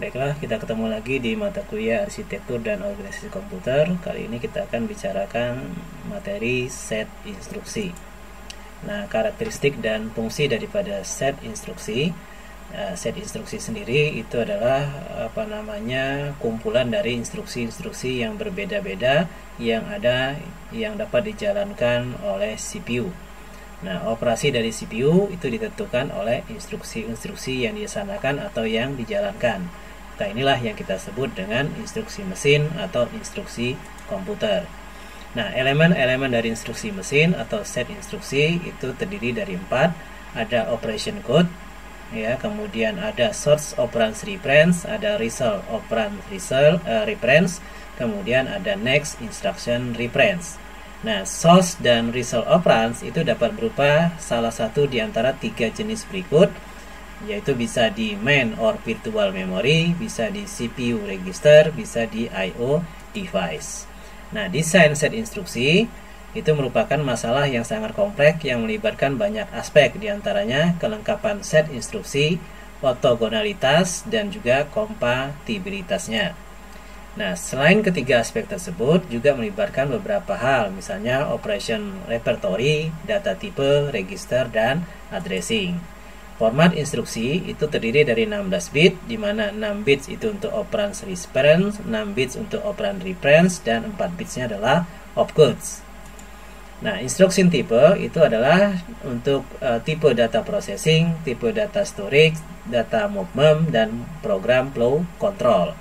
Baiklah, kita ketemu lagi di mata kuliah Arsitektur dan Organisasi Komputer. Kali ini kita akan bicarakan materi set instruksi. Nah, karakteristik dan fungsi daripada set instruksi. Set instruksi sendiri itu adalah kumpulan dari instruksi-instruksi yang berbeda-beda yang dapat dijalankan oleh CPU. Nah, operasi dari CPU itu ditentukan oleh instruksi-instruksi yang dilaksanakan atau yang dijalankan. Nah, inilah yang kita sebut dengan instruksi mesin atau instruksi komputer. Nah, elemen-elemen dari instruksi mesin atau set instruksi itu terdiri dari 4. Ada operation code, ya, kemudian ada source operand reference, ada result operand reference, kemudian ada next instruction reference. Nah, source dan result operands itu dapat berupa salah satu di antara 3 jenis berikut, yaitu bisa di main or virtual memory, bisa di CPU register, bisa di I/O device. Nah, desain set instruksi itu merupakan masalah yang sangat kompleks yang melibatkan banyak aspek, diantaranya kelengkapan set instruksi, ortogonalitas, dan juga kompatibilitasnya. Nah, selain ketiga aspek tersebut juga melibatkan beberapa hal, misalnya operation repertory, data type, register, dan addressing. Format instruksi itu terdiri dari 16 bit, di mana 6 bits itu untuk operand reference, 6 bits untuk operand reference, dan 4 bitsnya adalah opcodes. Nah, instruction type itu adalah untuk tipe data processing, tipe data storage, data movement, dan program flow control.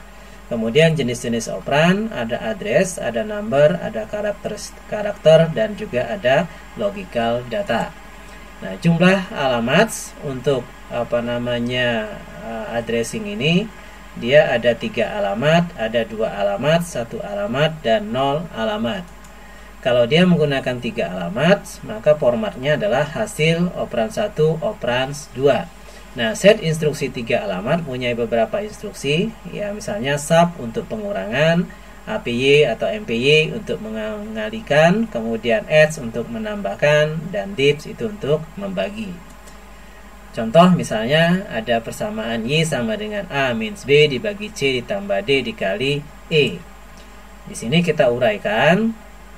Kemudian jenis-jenis operand, ada address, ada number, ada karakter, dan juga ada logical data. Nah, jumlah alamat untuk addressing ini, dia ada 3 alamat, ada 2 alamat, 1 alamat, dan 0 alamat. Kalau dia menggunakan 3 alamat, maka formatnya adalah hasil operand 1, operand 2. Nah, set instruksi 3 alamat punya beberapa instruksi, ya, misalnya sub untuk pengurangan, APY atau MPY untuk mengalihkan, kemudian adds untuk menambahkan, dan dips itu untuk membagi. Contoh misalnya ada persamaan Y sama dengan A minus B dibagi C ditambah D dikali E. Di sini kita uraikan,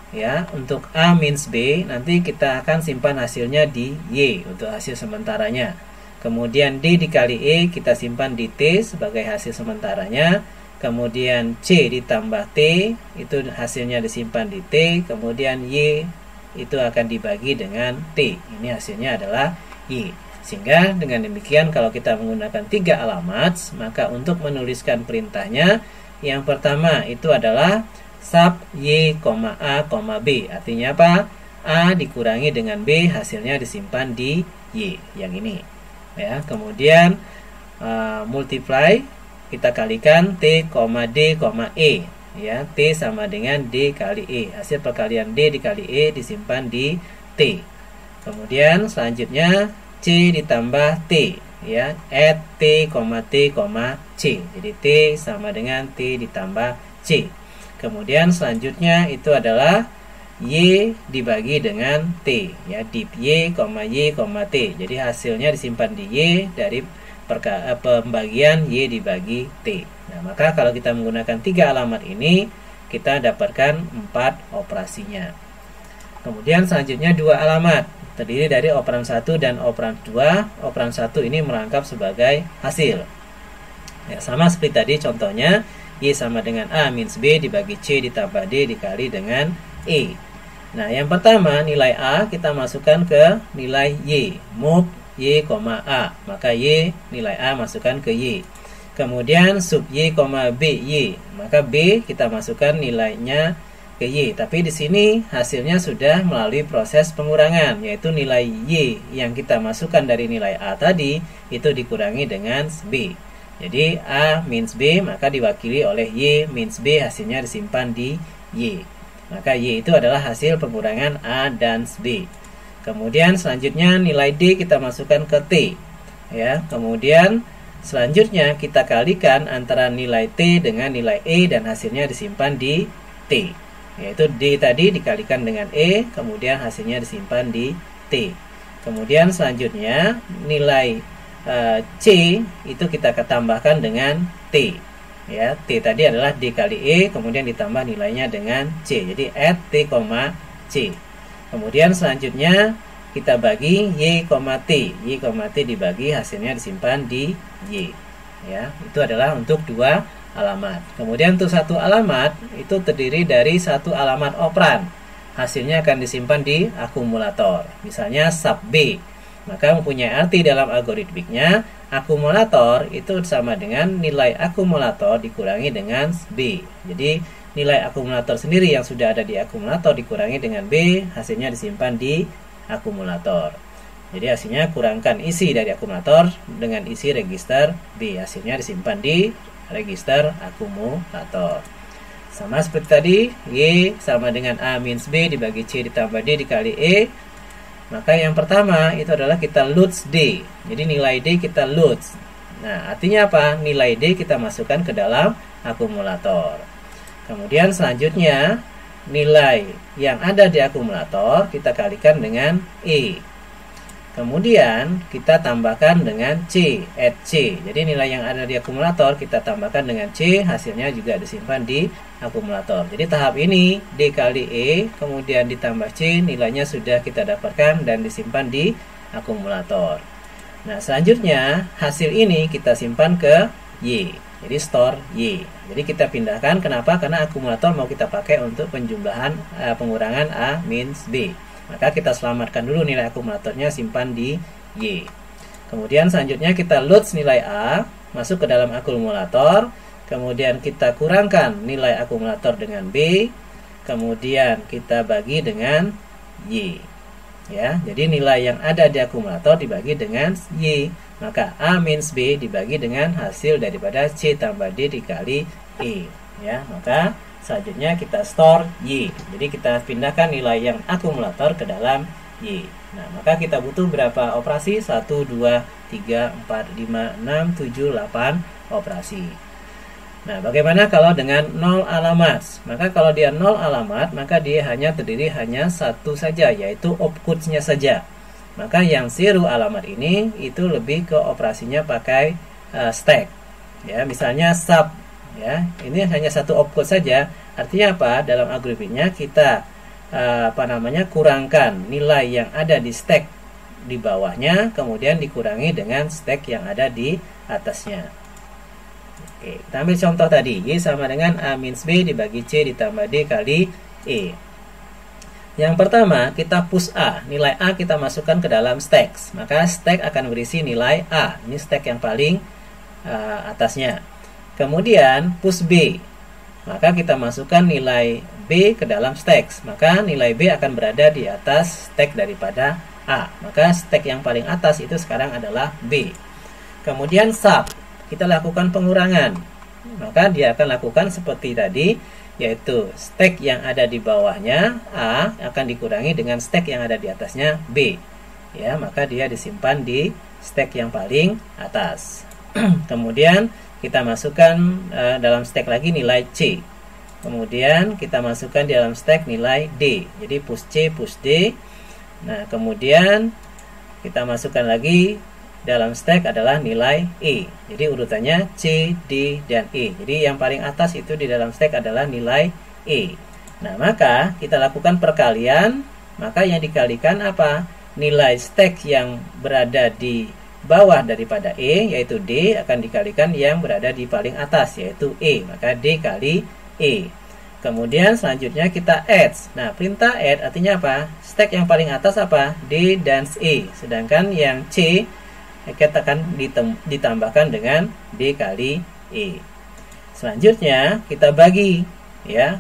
ya, untuk A minus B nanti kita akan simpan hasilnya di Y untuk hasil sementaranya. Kemudian D dikali E kita simpan di T sebagai hasil sementaranya. Kemudian C ditambah T itu hasilnya disimpan di T. Kemudian Y itu akan dibagi dengan T. Ini hasilnya adalah Y. Sehingga dengan demikian kalau kita menggunakan 3 alamat, maka untuk menuliskan perintahnya, yang pertama itu adalah sub Y, A, B. Artinya apa? A dikurangi dengan B, hasilnya disimpan di Y. Yang ini. Ya, kemudian multiply, kita kalikan T, D, E. Ya, T sama dengan D kali E. Hasil perkalian D dikali E disimpan di T. Kemudian selanjutnya C ditambah T, ya, add T, C. Jadi T sama dengan T ditambah C. Kemudian selanjutnya itu adalah Y dibagi dengan T, ya, dip Y, T. Jadi hasilnya disimpan di Y dari pembagian Y dibagi T. Nah, maka kalau kita menggunakan 3 alamat ini, kita dapatkan 4 operasinya. Kemudian selanjutnya 2 alamat, terdiri dari operand 1 dan operand 2. Operand 1 ini merangkap sebagai hasil. Ya, sama seperti tadi contohnya, Y sama dengan A minus B dibagi C ditambah D dikali dengan E. Nah, yang pertama nilai A kita masukkan ke nilai Y, move Y, A, maka Y nilai A masukkan ke Y. Kemudian sub Y, B, Y, maka B kita masukkan nilainya ke Y. Tapi di sini hasilnya sudah melalui proses pengurangan, yaitu nilai Y yang kita masukkan dari nilai A tadi itu dikurangi dengan B. Jadi A minus B maka diwakili oleh Y minus B, hasilnya disimpan di Y. Maka Y itu adalah hasil pengurangan A dan B. Kemudian selanjutnya nilai D kita masukkan ke T, ya. Kemudian selanjutnya kita kalikan antara nilai T dengan nilai E dan hasilnya disimpan di T, yaitu D tadi dikalikan dengan E, kemudian hasilnya disimpan di T. Kemudian selanjutnya nilai C itu kita tambahkan dengan T. Ya, T tadi adalah D kali E, kemudian ditambah nilainya dengan C. Jadi add T, C. Kemudian selanjutnya kita bagi Y, T. Y, T dibagi, hasilnya disimpan di Y. Ya, itu adalah untuk dua alamat. Kemudian untuk satu alamat itu terdiri dari satu alamat operan. Hasilnya akan disimpan di akumulator. Misalnya sub B. Maka mempunyai arti dalam algoritmiknya, akumulator itu sama dengan nilai akumulator dikurangi dengan B. Jadi nilai akumulator sendiri yang sudah ada di akumulator dikurangi dengan B, hasilnya disimpan di akumulator. Jadi hasilnya kurangkan isi dari akumulator dengan isi register B, hasilnya disimpan di register akumulator. Sama seperti tadi, Y sama dengan A minus B dibagi C ditambah D dikali E. Maka yang pertama itu adalah kita loads D. Jadi nilai D kita loads. Nah, artinya apa? Nilai D kita masukkan ke dalam akumulator. Kemudian selanjutnya nilai yang ada di akumulator kita kalikan dengan E. Kemudian kita tambahkan dengan C, add C. Jadi nilai yang ada di akumulator kita tambahkan dengan C, hasilnya juga disimpan di akumulator. Jadi tahap ini D kali E, kemudian ditambah C, nilainya sudah kita dapatkan dan disimpan di akumulator. Nah, selanjutnya hasil ini kita simpan ke Y. Jadi store Y. Jadi kita pindahkan, kenapa? Karena akumulator mau kita pakai untuk penjumlahan pengurangan A minus B. Maka kita selamatkan dulu nilai akumulatornya, simpan di Y. Kemudian selanjutnya kita loads nilai A masuk ke dalam akumulator. Kemudian kita kurangkan nilai akumulator dengan B. Kemudian kita bagi dengan Y. Ya, jadi nilai yang ada di akumulator dibagi dengan Y. Maka A minus B dibagi dengan hasil daripada C tambah D dikali E. Ya, maka selanjutnya kita store Y. Jadi kita pindahkan nilai yang akumulator ke dalam Y. Nah, maka kita butuh berapa operasi? 1, 2, 3, 4, 5, 6, 7, 8 operasi. Nah, bagaimana kalau dengan 0 alamat? Maka kalau dia 0 alamat, maka dia hanya terdiri hanya satu saja, yaitu opcodes-nya saja. Maka yang 0 alamat ini itu lebih ke operasinya pakai stack. Ya, misalnya sub. Ya, ini hanya satu opcode saja. Artinya apa? Dalam algoritmnya kita kurangkan nilai yang ada di stack di bawahnya, kemudian dikurangi dengan stack yang ada di atasnya. Oke, kita ambil contoh tadi. Y sama dengan A minus B dibagi C ditambah D kali E. Yang pertama, kita push A. Nilai A kita masukkan ke dalam stack. Maka stack akan berisi nilai A. Ini stack yang paling atasnya. Kemudian push B. Maka kita masukkan nilai B ke dalam stack. Maka nilai B akan berada di atas stack daripada A. Maka stack yang paling atas itu sekarang adalah B. Kemudian sub. Kita lakukan pengurangan. Maka dia akan lakukan seperti tadi, yaitu stack yang ada di bawahnya A akan dikurangi dengan stack yang ada di atasnya B. Ya, maka dia disimpan di stack yang paling atas. Kemudian kita masukkan dalam stack lagi nilai C. Kemudian kita masukkan di dalam stack nilai D. Jadi push C, push D. Nah, kemudian kita masukkan lagi dalam stack adalah nilai E. Jadi urutannya C, D, dan E. Jadi yang paling atas itu di dalam stack adalah nilai E. Nah, maka kita lakukan perkalian. Maka yang dikalikan apa? Nilai stack yang berada di bawah daripada E, yaitu D, akan dikalikan yang berada di paling atas, yaitu E. Maka D kali E. Kemudian selanjutnya kita add. Nah, perintah add artinya apa? Stack yang paling atas apa? D dan E. Sedangkan yang C kita akan ditambahkan dengan D kali E. Selanjutnya kita bagi, ya,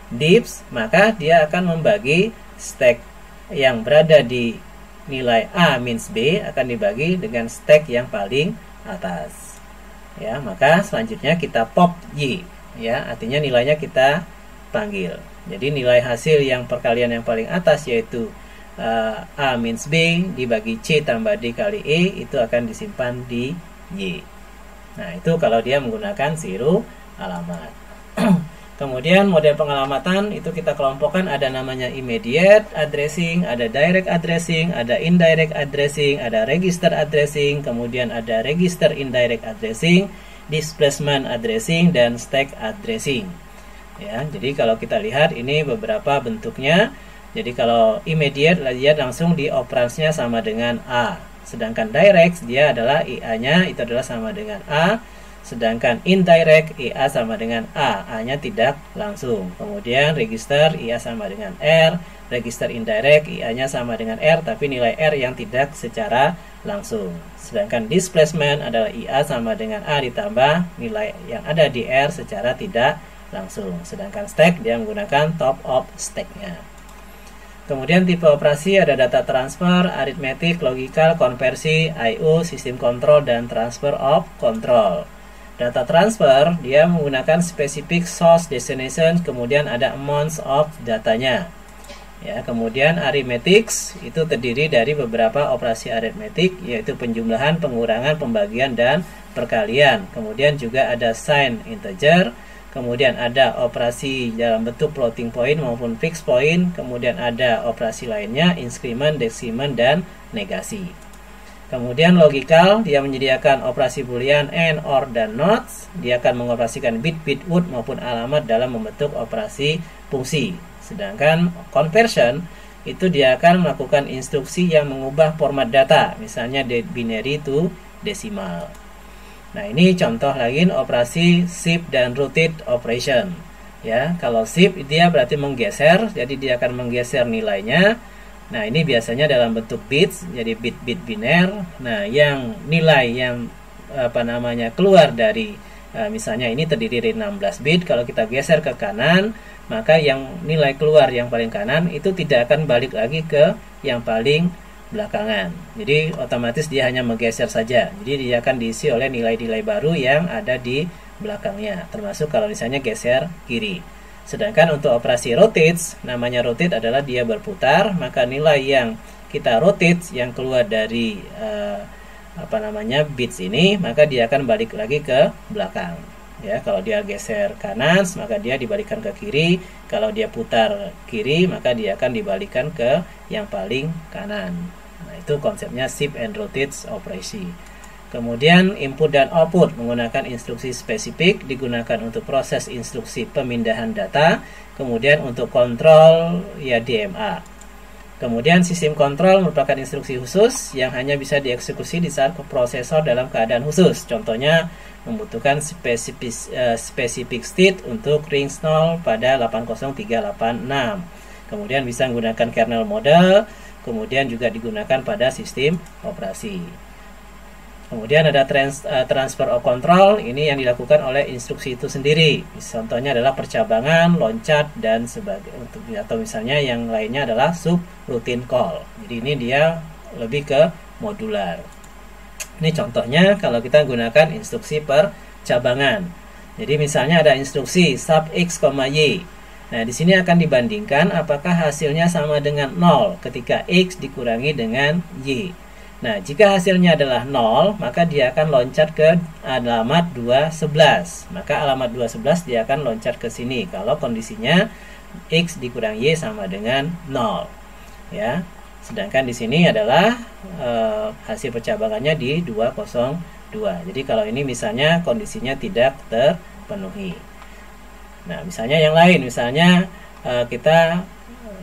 dips. Maka dia akan membagi stack yang berada di nilai A minus B akan dibagi dengan stack yang paling atas. Ya, maka selanjutnya kita pop Y. Ya, artinya nilainya kita panggil. Jadi nilai hasil yang perkalian yang paling atas yaitu A minus B dibagi C tambah D kali E itu akan disimpan di Y. Nah, itu kalau dia menggunakan 0 alamat. Kemudian model pengalamatan itu kita kelompokkan, ada namanya immediate addressing, ada direct addressing, ada indirect addressing, ada register addressing, kemudian ada register indirect addressing, displacement addressing, dan stack addressing. Ya, jadi kalau kita lihat ini beberapa bentuknya. Jadi kalau immediate dia langsung di operasinya sama dengan A. Sedangkan direct dia adalah IA-nya itu adalah sama dengan A. Sedangkan indirect IA sama dengan A, A-nya tidak langsung. Kemudian register IA sama dengan R, register indirect IA-nya sama dengan R, tapi nilai R yang tidak secara langsung. Sedangkan displacement adalah IA sama dengan A ditambah nilai yang ada di R secara tidak langsung. Sedangkan stack dia menggunakan top of stack-nya. Kemudian tipe operasi ada data transfer, arithmetic, logical, konversi, I/O, sistem kontrol, dan transfer of control. Data transfer dia menggunakan specific source destination, kemudian ada amounts of datanya. Ya, kemudian arithmetics itu terdiri dari beberapa operasi aritmetik, yaitu penjumlahan, pengurangan, pembagian, dan perkalian. Kemudian juga ada sign integer, kemudian ada operasi dalam bentuk floating point maupun fixed point, kemudian ada operasi lainnya increment, decrement, dan negasi. Kemudian logical, dia menyediakan operasi boolean and, or, dan not. Dia akan mengoperasikan bit, would, maupun alamat dalam membentuk operasi fungsi. Sedangkan conversion, itu dia akan melakukan instruksi yang mengubah format data, misalnya dari binary to decimal. Nah, ini contoh lagi operasi shift dan rotate operation. Ya, kalau shift dia berarti menggeser, jadi dia akan menggeser nilainya. Nah, ini biasanya dalam bentuk bits, jadi bit biner. Nah, yang nilai yang keluar dari misalnya ini terdiri dari 16 bit, kalau kita geser ke kanan, maka yang nilai keluar yang paling kanan itu tidak akan balik lagi ke yang paling belakangan. Jadi otomatis dia hanya menggeser saja. Jadi dia akan diisi oleh nilai-nilai baru yang ada di belakangnya, termasuk kalau misalnya geser kiri. Sedangkan untuk operasi rotate, namanya rotate adalah dia berputar, maka nilai yang kita rotate yang keluar dari bits ini, maka dia akan balik lagi ke belakang. Ya, kalau dia geser kanan, maka dia dibalikkan ke kiri. Kalau dia putar kiri, maka dia akan dibalikkan ke yang paling kanan. Nah, itu konsepnya shift and rotate operasi. Kemudian input dan output menggunakan instruksi spesifik, digunakan untuk proses instruksi pemindahan data, kemudian untuk kontrol ya DMA. Kemudian sistem kontrol merupakan instruksi khusus yang hanya bisa dieksekusi di saat prosesor dalam keadaan khusus. Contohnya membutuhkan specific state untuk ring 0 pada 80386. Kemudian bisa menggunakan kernel mode, kemudian juga digunakan pada sistem operasi. Kemudian ada transfer of control, ini yang dilakukan oleh instruksi itu sendiri. Contohnya adalah percabangan, loncat, dan sebagainya. Atau misalnya yang lainnya adalah subroutine call. Jadi ini dia lebih ke modular. Ini contohnya kalau kita gunakan instruksi percabangan. Jadi misalnya ada instruksi sub x, y. Nah, di sini akan dibandingkan apakah hasilnya sama dengan 0 ketika x dikurangi dengan y. Nah, jika hasilnya adalah 0, maka dia akan loncat ke alamat 211. Maka alamat 211 dia akan loncat ke sini kalau kondisinya x dikurang y sama dengan 0. Ya. Sedangkan di sini adalah hasil percabangannya di 202. Jadi kalau ini misalnya kondisinya tidak terpenuhi. Nah, misalnya yang lain, misalnya kita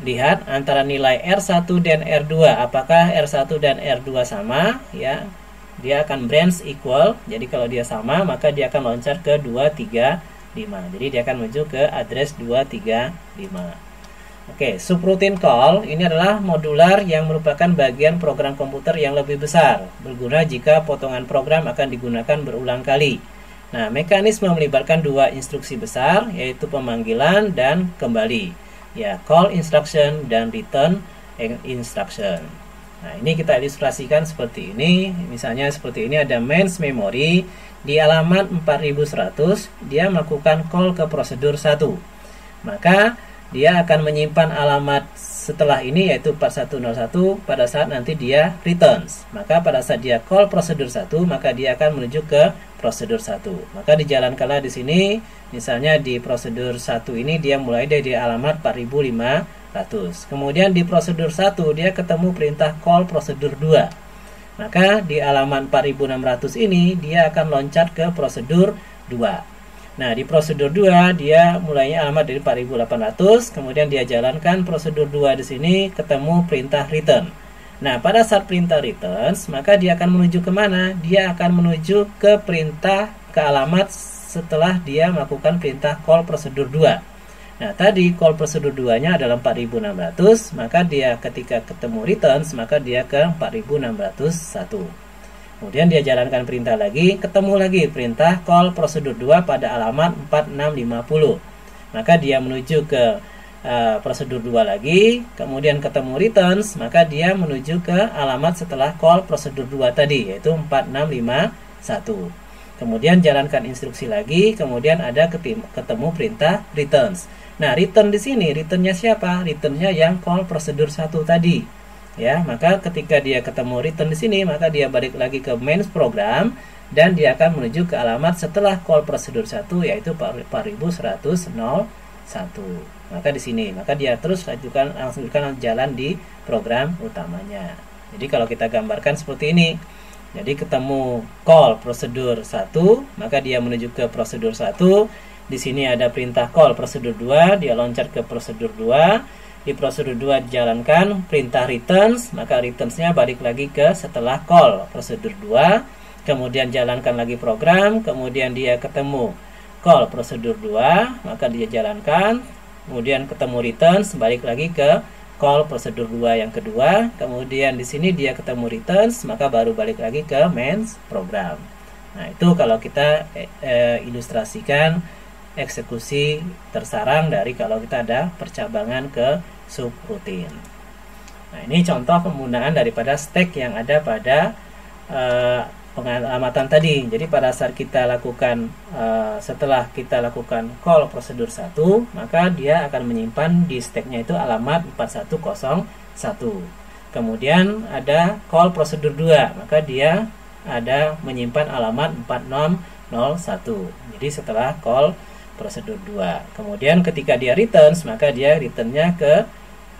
lihat antara nilai R1 dan R2, apakah R1 dan R2 sama, ya. Dia akan branch equal. Jadi kalau dia sama, maka dia akan loncat ke 235. Jadi dia akan menuju ke address 235. Oke, subroutine call ini adalah modular yang merupakan bagian program komputer yang lebih besar, berguna jika potongan program akan digunakan berulang kali. Nah, mekanisme melibatkan dua instruksi besar, yaitu pemanggilan dan kembali. Ya, call instruction dan return instruction. Nah, ini kita ilustrasikan seperti ini. Misalnya seperti ini ada mains memory di alamat 4100, dia melakukan call ke prosedur 1. Maka dia akan menyimpan alamat setelah ini yaitu 4101 pada saat nanti dia returns. Maka pada saat dia call prosedur 1, maka dia akan menuju ke prosedur 1. Maka dijalankanlah di sini, misalnya di prosedur 1 ini dia mulai dari alamat 4500. Kemudian di prosedur 1 dia ketemu perintah call prosedur 2. Maka di alamat 4600 ini dia akan loncat ke prosedur 2. Nah, di prosedur 2 dia mulainya alamat dari 4800, kemudian dia jalankan prosedur 2 di sini ketemu perintah return. Nah, pada saat perintah returns, maka dia akan menuju kemana? Dia akan menuju ke perintah ke alamat setelah dia melakukan perintah call prosedur 2. Nah, tadi call prosedur 2-nya adalah 4600, maka dia ketika ketemu returns, maka dia ke 4601. Kemudian dia jalankan perintah lagi, ketemu lagi perintah call prosedur 2 pada alamat 4650. Maka dia menuju ke prosedur 2 lagi, kemudian ketemu returns, maka dia menuju ke alamat setelah call prosedur 2 tadi, yaitu 4651. Kemudian jalankan instruksi lagi, kemudian ada ketemu perintah returns. Nah, return di sini, returnnya siapa? Returnnya yang call prosedur 1 tadi. Ya, maka ketika dia ketemu return di sini, maka dia balik lagi ke main program dan dia akan menuju ke alamat setelah call prosedur 1 yaitu 4101. Maka di sini, maka dia terus langsung jalan di program utamanya. Jadi kalau kita gambarkan seperti ini. Jadi ketemu call prosedur 1, maka dia menuju ke prosedur 1. Di sini ada perintah call prosedur 2, dia loncat ke prosedur 2. Di prosedur 2 dijalankan perintah returns, maka returnsnya balik lagi ke setelah call prosedur 2. Kemudian jalankan lagi program, kemudian dia ketemu call prosedur 2, maka dia jalankan, kemudian ketemu returns, balik lagi ke call prosedur 2 yang kedua. Kemudian di sini dia ketemu returns, maka baru balik lagi ke main program. Nah, itu kalau kita ilustrasikan eksekusi tersarang dari kalau kita ada percabangan ke subrutin. Nah, ini contoh penggunaan daripada stack yang ada pada pengalamatan tadi. Jadi pada saat kita lakukan setelah kita lakukan call prosedur 1, maka dia akan menyimpan di stacknya itu alamat 4101. Kemudian ada call prosedur 2, maka dia ada menyimpan alamat 4601. Jadi setelah call prosedur 2. Kemudian ketika dia returns, maka dia returnnya ke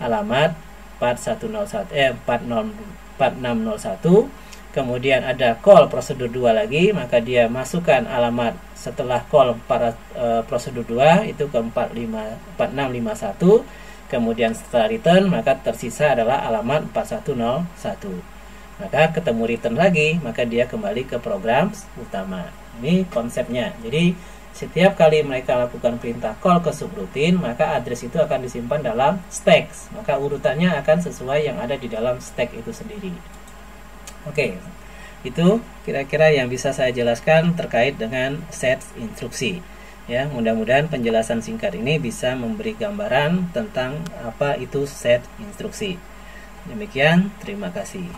alamat 4601. Kemudian ada call prosedur 2 lagi, maka dia masukkan alamat setelah call para prosedur 2 itu ke 4651. Kemudian setelah return, maka tersisa adalah alamat 4101. Maka ketemu return lagi, maka dia kembali ke program utama. Ini konsepnya. Jadi setiap kali mereka lakukan perintah call ke subrutin, maka address itu akan disimpan dalam stacks. Maka urutannya akan sesuai yang ada di dalam stack itu sendiri. Oke, itu kira-kira yang bisa saya jelaskan terkait dengan set instruksi. Ya, mudah-mudahan penjelasan singkat ini bisa memberi gambaran tentang apa itu set instruksi. Demikian, terima kasih.